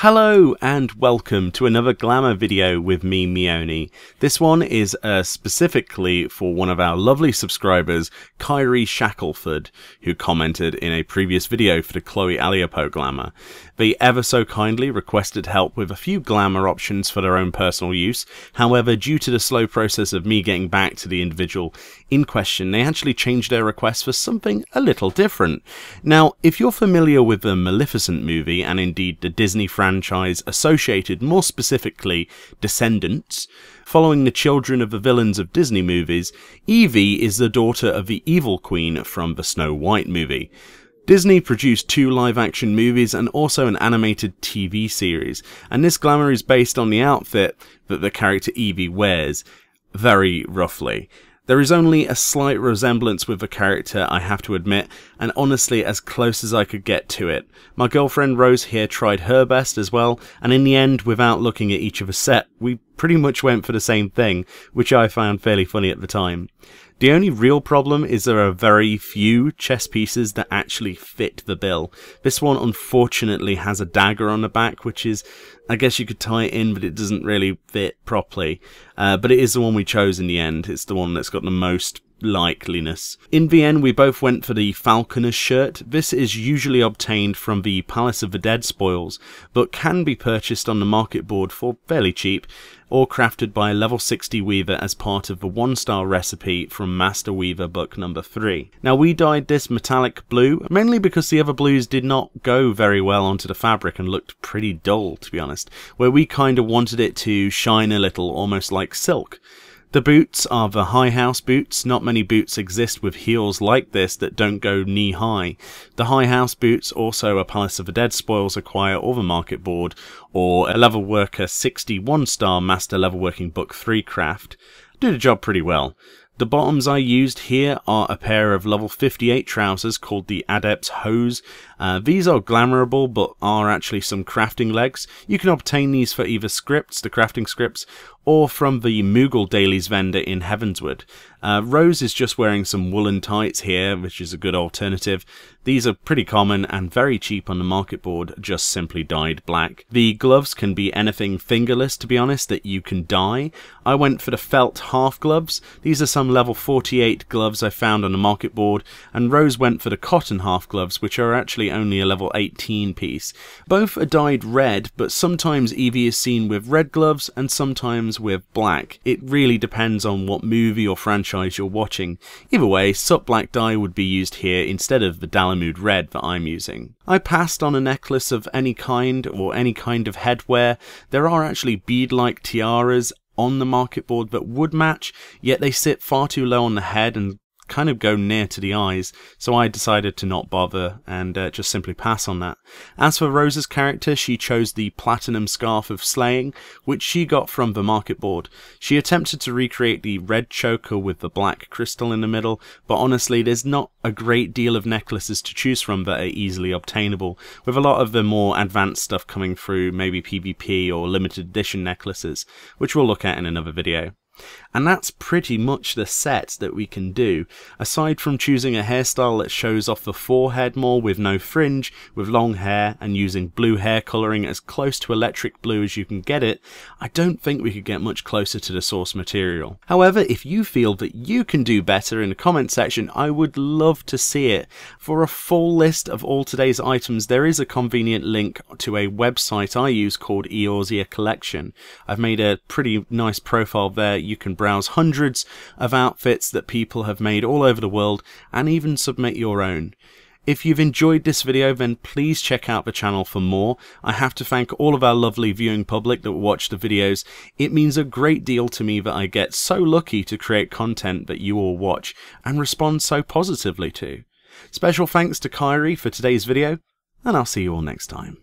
Hello and welcome to another Glamour video with me, Meoni. This one is specifically for one of our lovely subscribers, Khyri Shackelford, who commented in a previous video for the Chloe Aliapo Glamour. They ever so kindly requested help with a few glamour options for their own personal use. However, due to the slow process of me getting back to the individual in question, they actually changed their request for something a little different. Now, if you're familiar with the Maleficent movie, and indeed the Disney franchise associated, more specifically Descendants, following the children of the villains of Disney movies, Evie is the daughter of the evil queen from the Snow White movie. Disney produced 2 live-action movies and also an animated TV series, and this glamour is based on the outfit that the character Evie wears, very roughly. There is only a slight resemblance with the character, I have to admit, and honestly as close as I could get to it. My girlfriend Rose here tried her best as well, and in the end, without looking at each of a set, we pretty much went for the same thing, which I found fairly funny at the time. The only real problem is there are very few chest pieces that actually fit the bill. This one unfortunately has a dagger on the back, which is, I guess you could tie it in, but it doesn't really fit properly. But it is the one we chose in the end. It's the one that's got the most likeliness. In the end, we both went for the Falconer's shirt. This is usually obtained from the Palace of the Dead spoils, but can be purchased on the market board for fairly cheap, or crafted by a level 60 weaver as part of the 1-star recipe from Master Weaver book number 3. Now, we dyed this metallic blue, mainly because the other blues did not go very well onto the fabric and looked pretty dull, to be honest, where we kind of wanted it to shine a little, almost like silk. The boots are the high house boots. Not many boots exist with heels like this that don't go knee high. The high house boots also a Palace of the Dead spoils acquire or the market board, or a level worker 61-star master level working book 3 craft. Do the job pretty well. The bottoms I used here are a pair of level 58 trousers called the Adept's Hose. These are glamourable but are actually some crafting legs. You can obtain these for either scripts, the crafting scripts, or from the Moogle Dailies vendor in Heavenswood. Rose is just wearing some woolen tights here, which is a good alternative. These are pretty common and very cheap on the market board, just simply dyed black. The gloves can be anything fingerless, to be honest, that you can dye. I went for the felt half gloves. These are some level 48 gloves I found on the market board, and Rose went for the cotton half gloves, which are actually only a level 18 piece. Both are dyed red, but sometimes Evie is seen with red gloves and sometimes with black. It really depends on what movie or franchise you're watching. Either way, Sut Black dye would be used here instead of the Dalamud red that I'm using. I passed on a necklace of any kind or any kind of headwear. There are actually bead-like tiaras on the market board that would match, yet they sit far too low on the head and kind of go near to the eyes, so I decided to not bother and just simply pass on that. As for Rose's character, she chose the Platinum Scarf of Slaying, which she got from the market board. She attempted to recreate the red choker with the black crystal in the middle, but honestly there's not a great deal of necklaces to choose from that are easily obtainable, with a lot of the more advanced stuff coming through maybe PvP or limited edition necklaces, which we'll look at in another video. And that's pretty much the set that we can do. Aside from choosing a hairstyle that shows off the forehead more with no fringe, with long hair, and using blue hair colouring as close to electric blue as you can get it, I don't think we could get much closer to the source material. However, if you feel that you can do better in the comment section, I would love to see it. For a full list of all today's items, there is a convenient link to a website I use called Eorzea Collection. I've made a pretty nice profile there. You can browse hundreds of outfits that people have made all over the world and even submit your own. If you've enjoyed this video, then please check out the channel for more. I have to thank all of our lovely viewing public that watch the videos. It means a great deal to me that I get so lucky to create content that you all watch and respond so positively to. Special thanks to Khyri for today's video, and I'll see you all next time.